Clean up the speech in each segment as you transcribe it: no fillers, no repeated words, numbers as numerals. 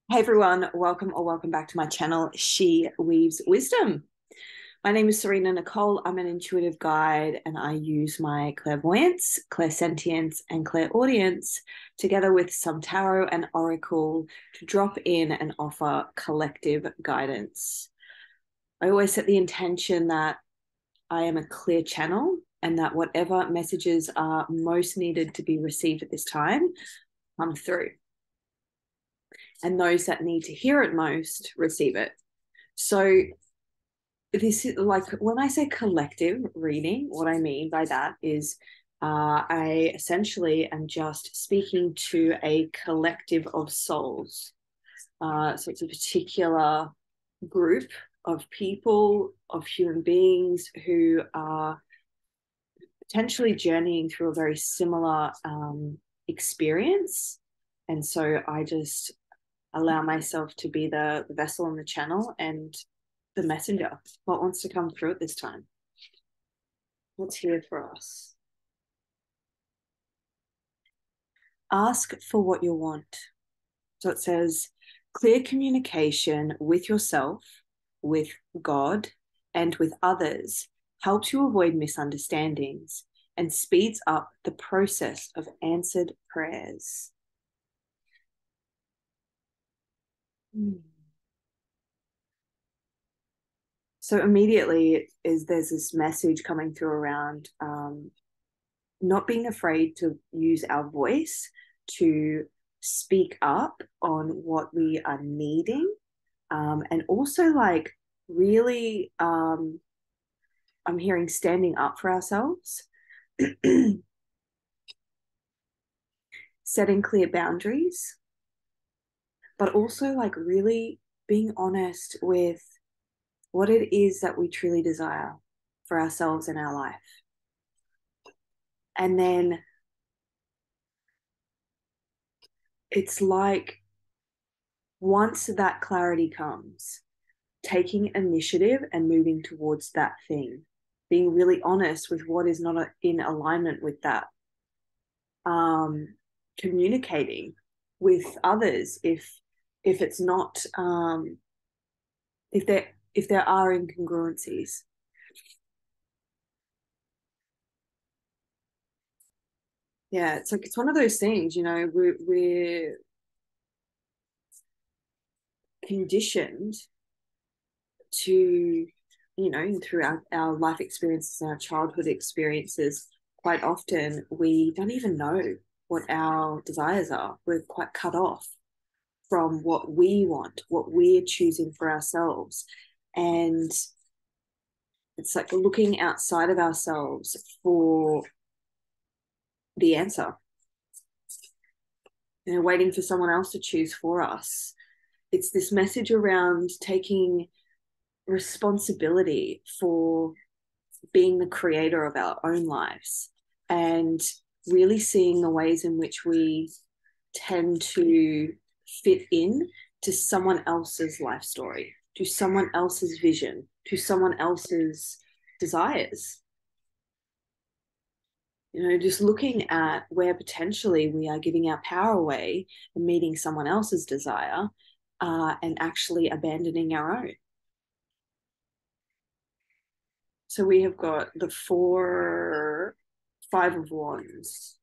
Hey everyone, welcome or welcome back to my channel, She Weaves Wisdom. My name is Serena Nicole. I'm an intuitive guide and I use my clairvoyance, clairsentience, and clairaudience together with some tarot and oracle to drop in and offer collective guidance. I always set the intention that I am a clear channel and that whatever messages are most needed to be received at this time come through. And those that need to hear it most receive it. So this is like when I say collective reading, what I mean by that is I essentially am just speaking to a collective of souls. So it's a particular group of people, of human beings who are potentially journeying through a very similar experience. And so I just allow myself to be the vessel and the channel and the messenger. What wants to come through at this time? What's here for us? Ask for what you want. So it says clear communication with yourself, with God, and with others helps you avoid misunderstandings and speeds up the process of answered prayers. So immediately there's this message coming through around not being afraid to use our voice to speak up on what we are needing, and also like really I'm hearing standing up for ourselves, setting clear boundaries, but also like really being honest with what it is that we truly desire for ourselves in our life. And then it's like once that clarity comes, taking initiative and moving towards that thing, being really honest with what is not in alignment with that, communicating with others if it's not if there are incongruencies. Yeah, it's like it's one of those things, we're conditioned to, through our life experiences and our childhood experiences, quite often we don't even know what our desires are. We're quite cut off from what we want, what we're choosing for ourselves. And it's like looking outside of ourselves for the answer, waiting for someone else to choose for us. It's this message around taking responsibility for being the creator of our own lives and really seeing the ways in which we tend to fit in to someone else's life story, to someone else's vision, to someone else's desires. Just looking at where potentially we are giving our power away and meeting someone else's desire, and actually abandoning our own. So we have got the five of wands.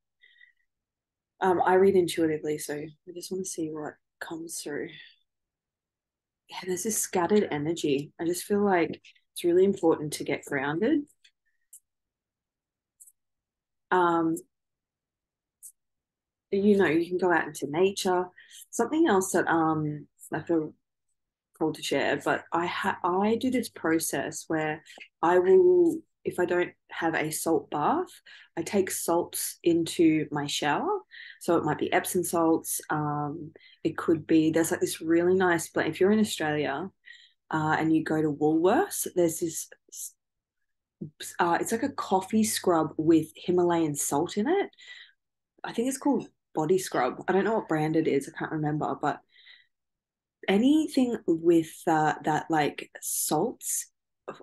I read intuitively, so I just want to see what comes through. Yeah, there's this scattered energy. I just feel like it's really important to get grounded. Um, you can go out into nature. Something else that I feel called to share, but I do this process where I will, if I don't have a salt bath, I take salts into my shower. So it might be Epsom salts. It could be, there's like this really nice blend. If you're in Australia and you go to Woolworths, there's this, it's like a coffee scrub with Himalayan salt in it. I think it's called Body Scrub. I don't know what brand it is. I can't remember, but anything with that like salts,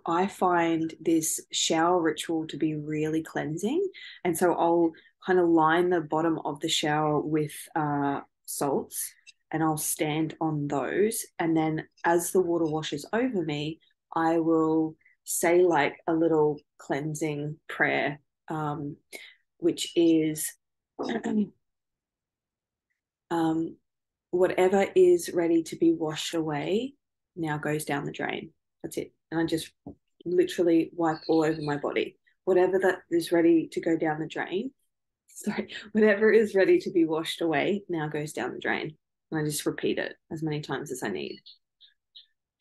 I find this shower ritual to be really cleansing. And so I'll kind of line the bottom of the shower with salts and I'll stand on those. And then as the water washes over me, I will say like a little cleansing prayer, which is whatever is ready to be washed away now goes down the drain. That's it. And I just literally wipe all over my body. Whatever that is ready to go down the drain, whatever is ready to be washed away now goes down the drain. And I just repeat it as many times as I need.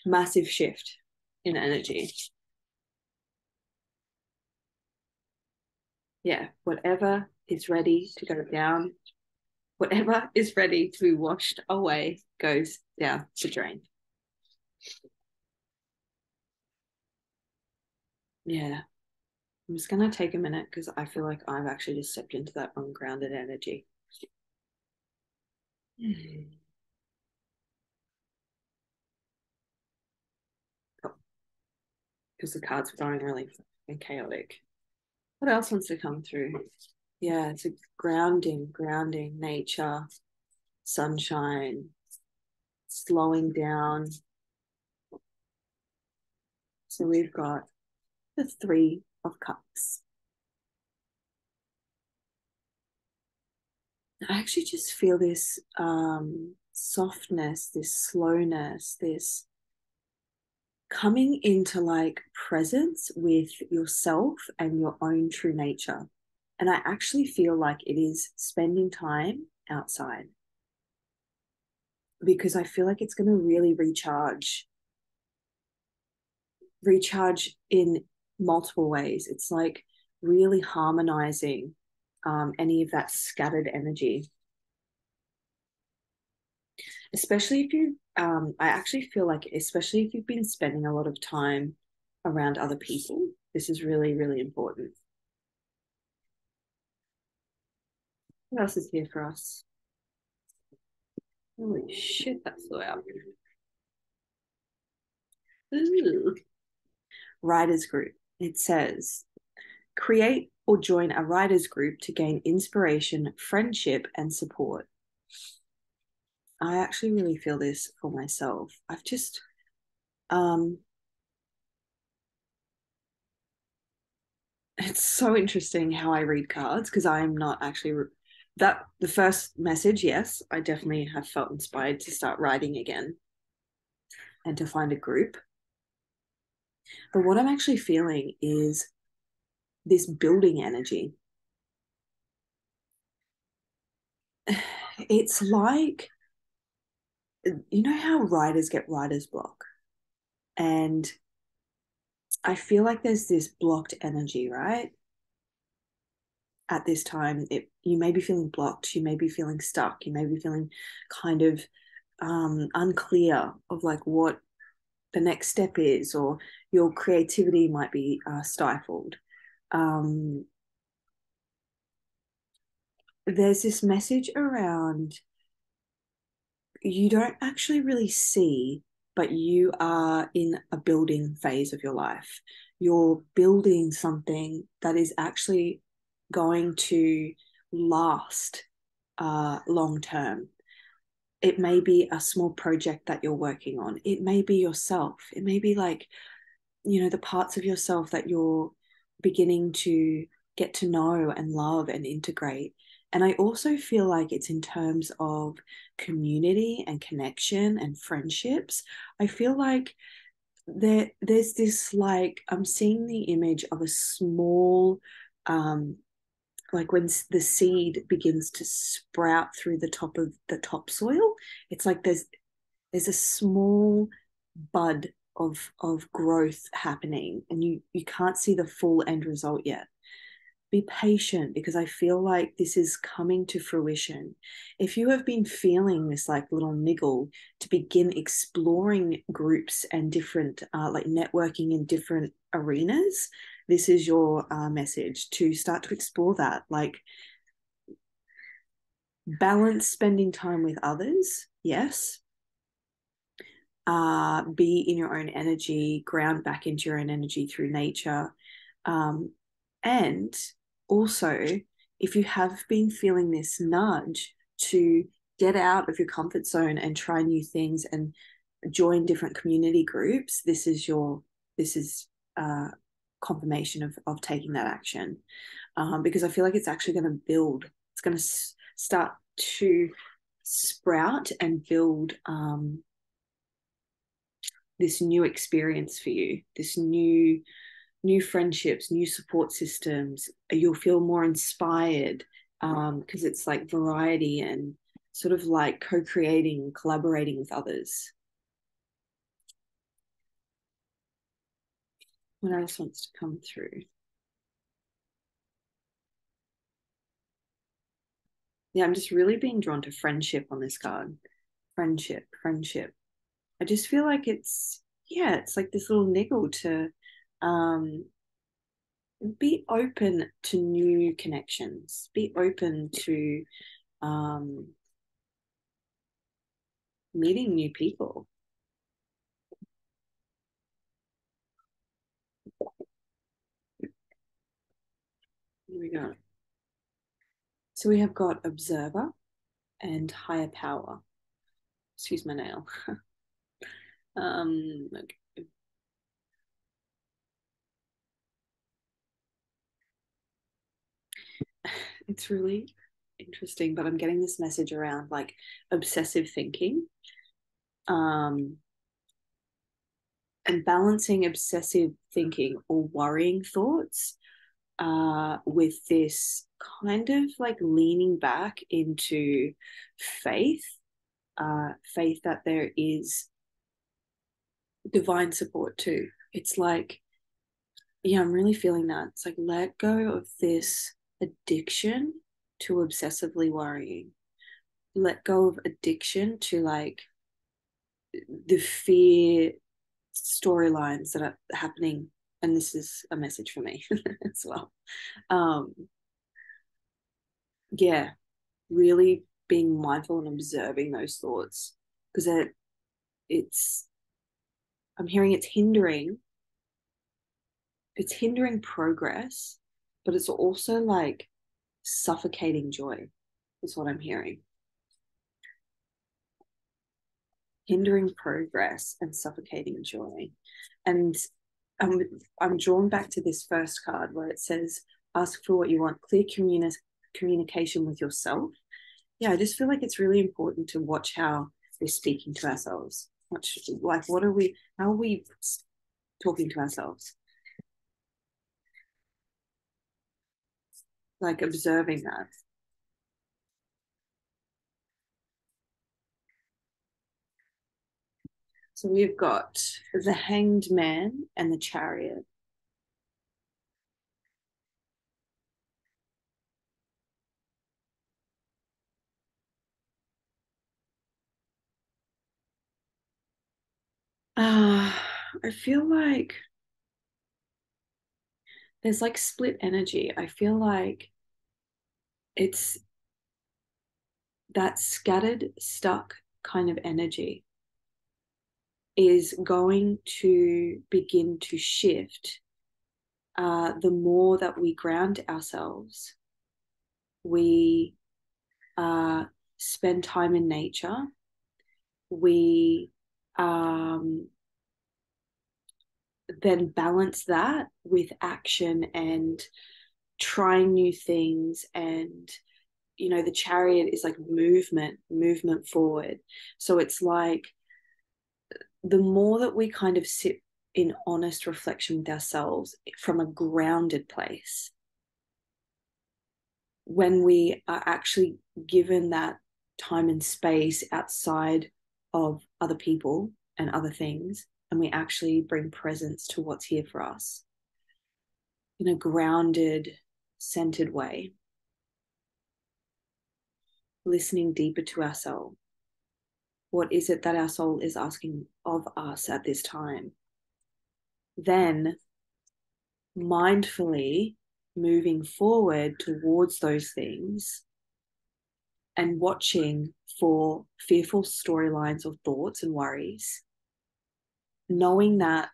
Massive shift in energy. Yeah, whatever is ready to go down, whatever is ready to be washed away goes down the drain. Yeah. I'm just going to take a minute because I feel like I've actually just stepped into that ungrounded energy. Because the cards were going really chaotic. What else wants to come through? Yeah, it's a grounding nature, sunshine, slowing down. So we've got the Three of Cups. I actually just feel this softness, this slowness, this coming into like presence with yourself and your own true nature. And I actually feel like it is spending time outside because I feel like it's going to really recharge in multiple ways. It's like really harmonizing any of that scattered energy, especially if you I actually feel like especially if you've been spending a lot of time around other people, this is really, really important. What else is here for us? Holy shit, that's so out. Ooh. Writers group. It says, create or join a writers group to gain inspiration, friendship, and support. I actually really feel this for myself. I've just it's so interesting how I read cards because I'm not actually that the first message, yes, I definitely have felt inspired to start writing again and to find a group. But what I'm actually feeling is this building energy. It's like, you know how writers get writer's block? And I feel like there's this blocked energy, right? At this time, you may be feeling blocked, you may be feeling stuck, you may be feeling kind of unclear of like what the next step is, or your creativity might be stifled. There's this message around you don't actually really see, but you are in a building phase of your life. You're building something that is actually going to last long term. It may be a small project that you're working on. It may be yourself. It may be like, you know, the parts of yourself that you're beginning to get to know and love and integrate. And I also feel like it's in terms of community and connection and friendships. I feel like there's this like I'm seeing the image of a small like when the seed begins to sprout through the top of the topsoil. It's like there's a small bud of growth happening, and you can't see the full end result yet. Be patient because I feel like this is coming to fruition. If you have been feeling this like little niggle to begin exploring groups and different like networking in different arenas, this is your message to start to explore that. Like, balance spending time with others, yes. Be in your own energy, ground back into your own energy through nature. And also, if you have been feeling this nudge to get out of your comfort zone and try new things and join different community groups, this is confirmation of taking that action, because I feel like it's actually going to build. It's going to start to sprout and build this new experience for you, this new friendships, new support systems. You'll feel more inspired because it's like variety and sort of like co-creating, collaborating with others. What else wants to come through? Yeah, I'm just really being drawn to friendship on this card. Friendship. I just feel like it's like this little niggle to be open to new connections, be open to meeting new people. Here we go. So we have got observer and higher power. Excuse my nail. Okay. It's really interesting, but I'm getting this message around like obsessive thinking, and balancing obsessive thinking or worrying thoughts with this kind of like leaning back into faith, faith that there is divine support too. It's like, yeah, I'm really feeling that. It's like, let go of this addiction to obsessively worrying. Let go of addiction to like the fear storylines that are happening. And this is a message for me as well. Um, yeah, really being mindful and observing those thoughts, because it's I'm hearing it's hindering progress, but it's also like suffocating joy, is what I'm hearing. Hindering progress and suffocating joy. And I'm drawn back to this first card where it says, ask for what you want, clear communication with yourself. Yeah, I just feel like it's really important to watch how we're speaking to ourselves. Like, how are we talking to ourselves? Like observing that. So we've got the Hanged Man and the Chariot. I feel like there's like split energy. I feel like it's that scattered, stuck kind of energy is going to begin to shift the more that we ground ourselves, we spend time in nature, we then balance that with action and trying new things. And the Chariot is like movement forward. So it's like the more that we kind of sit in honest reflection with ourselves from a grounded place, when we are actually given that time and space outside of other people and other things, and we actually bring presence to what's here for us in a grounded, centered way, listening deeper to ourselves. What is it that our soul is asking of us at this time? Then mindfully moving forward towards those things and watching for fearful storylines of thoughts and worries, knowing that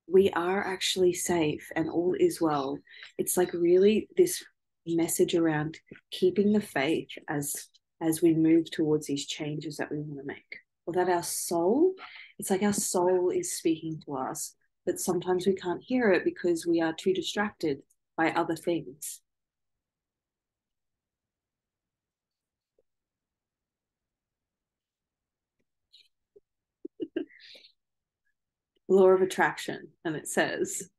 we are actually safe and all is well. It's like really this message around keeping the faith as as we move towards these changes that we want to make. Or that our soul, it's like our soul is speaking to us, but sometimes we can't hear it because we are too distracted by other things. Law of attraction, and it says,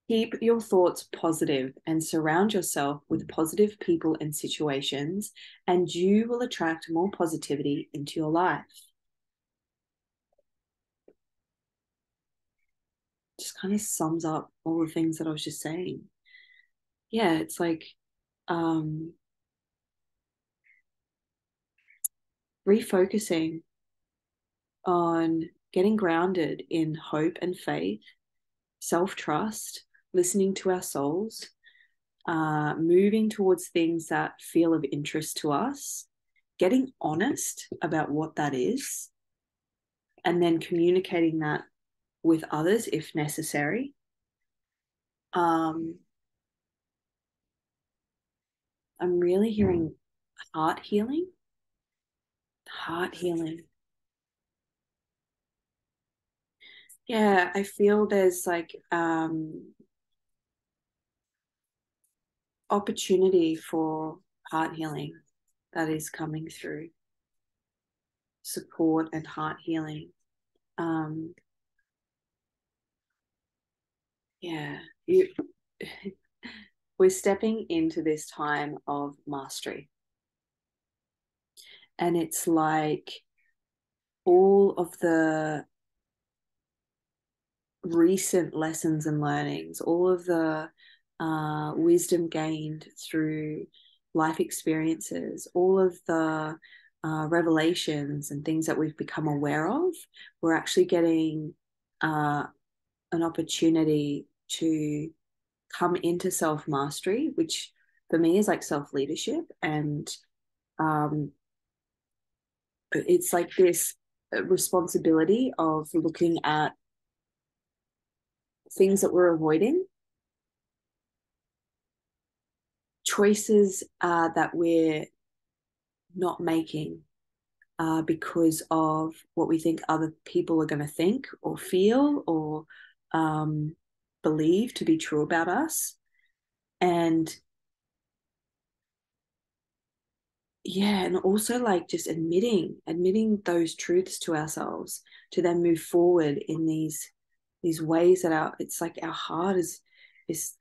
keep your thoughts positive and surround yourself with positive people and situations, and you will attract more positivity into your life. Just kind of sums up all the things that I was just saying. Yeah, it's like refocusing on getting grounded in hope and faith, self-trust, listening to our souls, moving towards things that feel of interest to us, getting honest about what that is, and then communicating that with others if necessary. I'm really hearing heart healing. Heart healing. Yeah, I feel there's like opportunity for heart healing that is coming through. Support and heart healing. Yeah, we're stepping into this time of mastery. And it's like all of the recent lessons and learnings, all of the wisdom gained through life experiences, all of the revelations and things that we've become aware of, we're actually getting an opportunity to come into self-mastery, which for me is like self-leadership. And it's like this responsibility of looking at things that we're avoiding, choices that we're not making because of what we think other people are going to think or feel or believe to be true about us. And yeah, and also like just admitting those truths to ourselves, to then move forward in these ways that it's like our heart is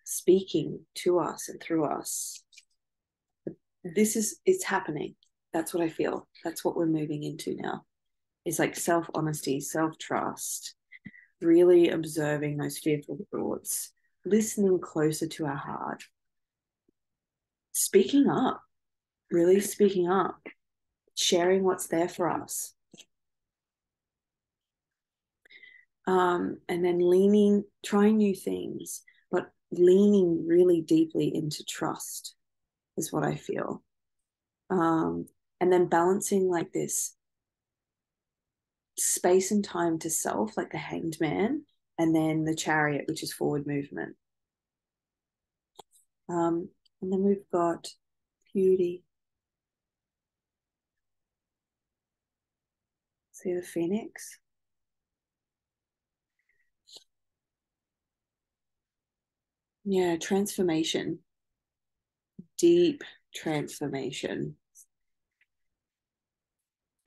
speaking to us and through us. It's happening. That's what I feel. That's what we're moving into now. It's like self-honesty, self-trust, really observing those fearful thoughts, listening closer to our heart, speaking up, really speaking up, sharing what's there for us. And then trying new things, but leaning really deeply into trust is what I feel. And then balancing like this space and time to self, like the Hanged Man, and then the Chariot, which is forward movement. And then we've got beauty. See the Phoenix? Yeah, transformation. Deep transformation.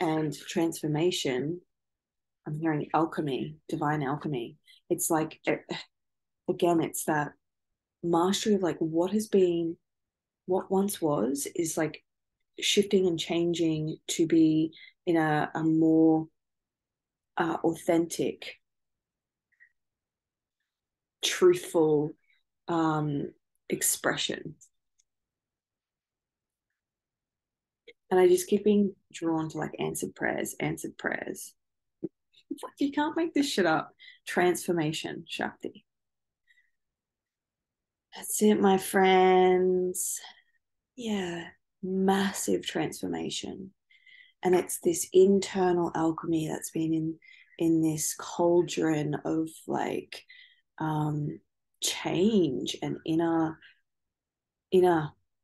And transformation, I'm hearing alchemy, divine alchemy. It's like, again, it's that mastery of like what once was is like shifting and changing to be in a more authentic, truthful expression. And I just keep being drawn to like answered prayers. It's like you can't make this shit up. Transformation, Shakti. That's it, my friends. Yeah, massive transformation. And it's this internal alchemy that's been in this cauldron of like change and inner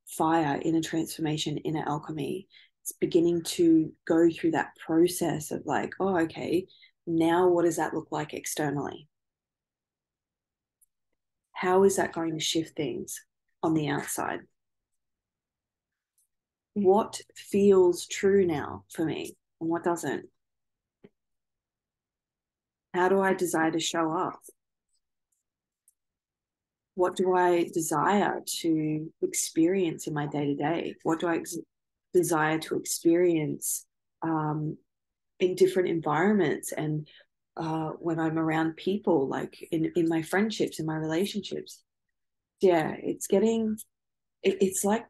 fire, inner transformation, inner alchemy. it's beginning to go through that process of like, oh, okay, now what does that look like externally? How is that going to shift things on the outside? What feels true now for me and what doesn't? How do I desire to show up? What do I desire to experience in my day to day? What do I desire to experience in different environments and when I'm around people, like in my friendships, in my relationships? Yeah, it's like,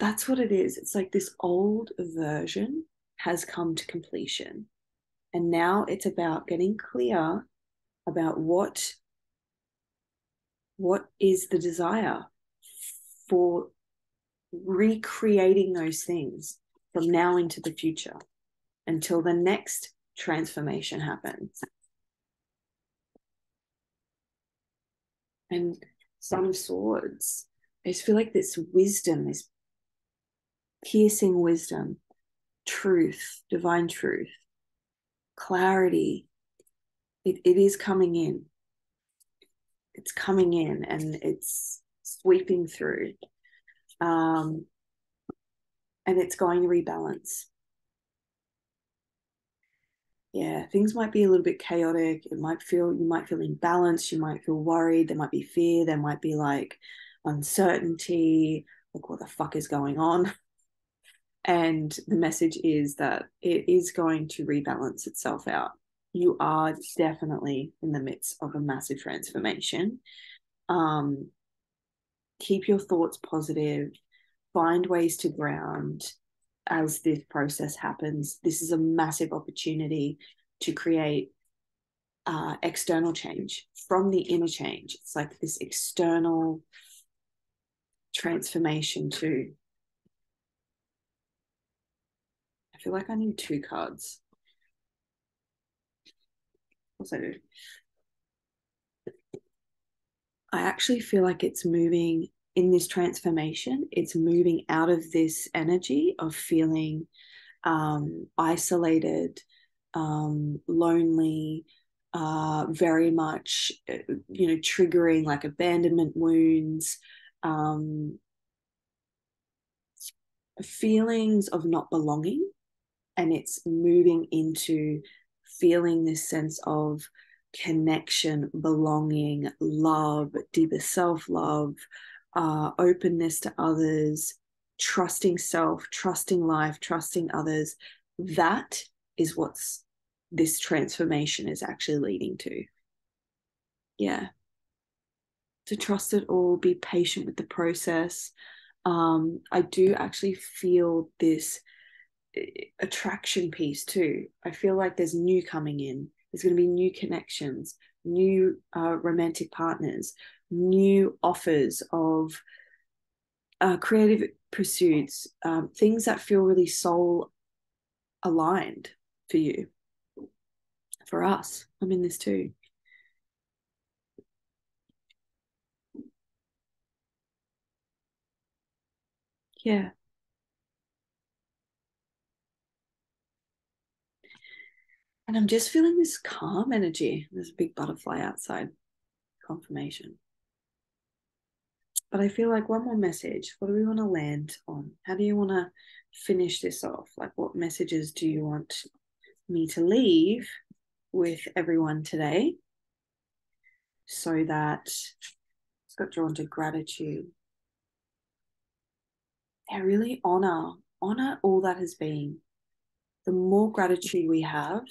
that's what it is. It's like this old version has come to completion. And now it's about getting clear about what is the desire for recreating those things from now into the future until the next transformation happens. And Son of Swords, I just feel like this wisdom, this piercing wisdom, truth, divine truth, clarity, it is coming in. It's coming in and it's sweeping through. And it's going to rebalance. Yeah, things might be a little bit chaotic. You might feel imbalanced, you might feel worried, there might be fear, there might be like uncertainty, like what the fuck is going on? And the message is that it is going to rebalance itself out. You are definitely in the midst of a massive transformation. Keep your thoughts positive, find ways to ground as this process happens. This is a massive opportunity to create external change from the inner change. It's like this external transformation too. I feel like I need 2 cards. What's I do? I actually feel like it's moving in this transformation. It's moving out of this energy of feeling isolated, lonely, very much, triggering like abandonment wounds, feelings of not belonging. And it's moving into feeling this sense of connection, belonging, love, deeper self-love, openness to others, trusting self, trusting life, trusting others. That is what's this transformation is actually leading to. Yeah. To trust it all, be patient with the process. I do actually feel this attraction piece too. I feel like there's new coming in. There's going to be new connections, new romantic partners, new offers of creative pursuits, things that feel really soul aligned for you. For us, I'm in this too. Yeah. And I'm just feeling this calm energy. There's a big butterfly outside, confirmation. But I feel like one more message. What do we want to land on? How do you want to finish this off? Like, what messages do you want me to leave with everyone today so that it's got drawn to gratitude? Yeah, really honor all that has been. The more gratitude we have,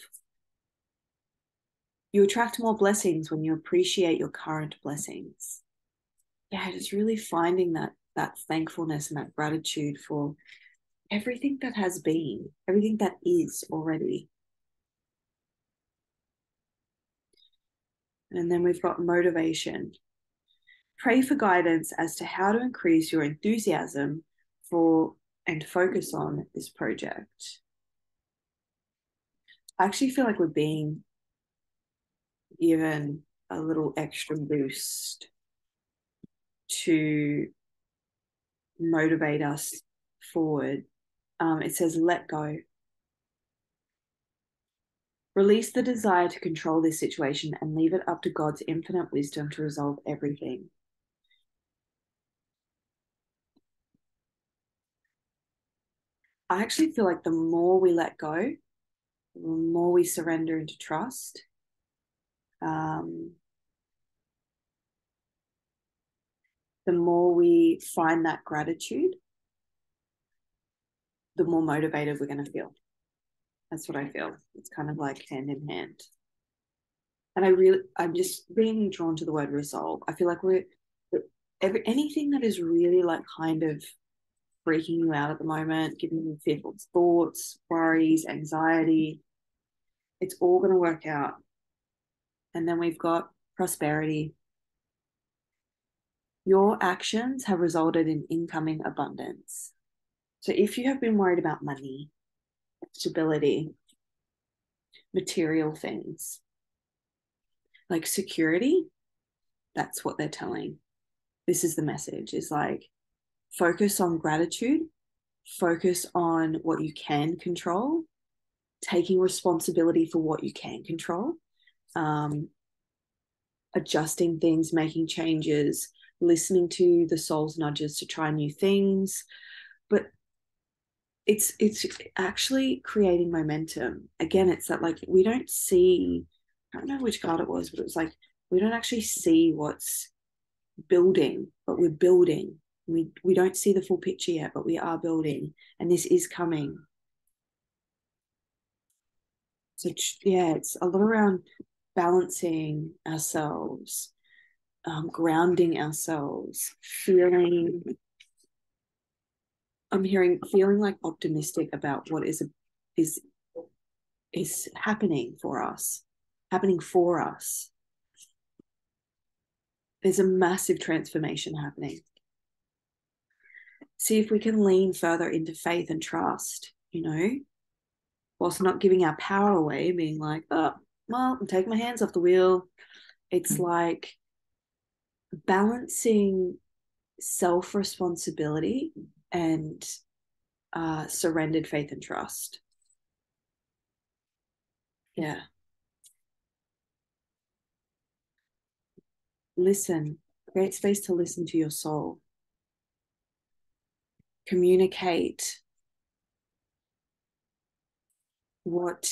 you attract more blessings when you appreciate your current blessings. Yeah, just really finding that thankfulness and that gratitude for everything that has been, everything that is already. And then we've got motivation. Pray for guidance as to how to increase your enthusiasm for and focus on this project. I actually feel like we're being given a little extra boost to motivate us forward. It says, let go. Release the desire to control this situation and leave it up to God's infinite wisdom to resolve everything. I actually feel like the more we let go, the more we surrender into trust, the more we find that gratitude, the more motivated we're going to feel. That's what I feel. It's kind of like hand in hand. And I'm just being drawn to the word resolve. I feel like anything that is really like kind of freaking you out at the moment, giving you fearful thoughts, worries, anxiety, it's all going to work out. And then we've got prosperity. Your actions have resulted in incoming abundance. So if you have been worried about money, stability, material things, like security, that's what they're telling. This is the message, is like, focus on gratitude, focus on what you can control, taking responsibility for what you can control, adjusting things, making changes, listening to the soul's nudges to try new things. But it's actually creating momentum. Again, it's that, like, we don't see, I don't know which card it was, but it was like, we don't actually see what's building, but we're building. We don't see the full picture yet, but we are building, and this is coming. So yeah, it's a lot around balancing ourselves, grounding ourselves, feeling like optimistic about what is happening for us. There's a massive transformation happening. See if we can lean further into faith and trust, whilst not giving our power away, being like, oh, well, I'm taking my hands off the wheel. It's like balancing self-responsibility and surrendered faith and trust. Yeah. Listen, create space to listen to your soul. Communicate what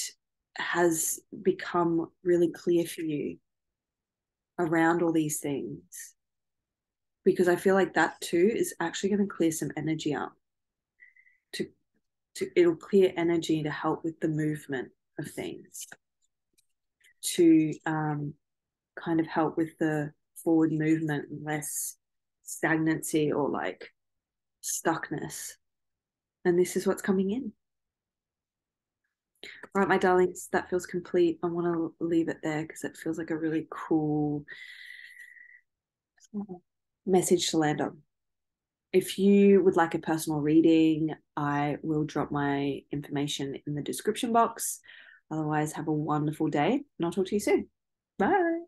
has become really clear for you around all these things, because I feel like that too is actually going to clear some energy up. It'll clear energy to help with the movement of things, to kind of help with the forward movement, less stagnancy or like stuckness. And this is what's coming in. All right, my darlings, that feels complete. I want to leave it there because it feels like a really cool message to land on. If you would like a personal reading, I will drop my information in the description box. Otherwise, have a wonderful day, and I'll talk to you soon. Bye.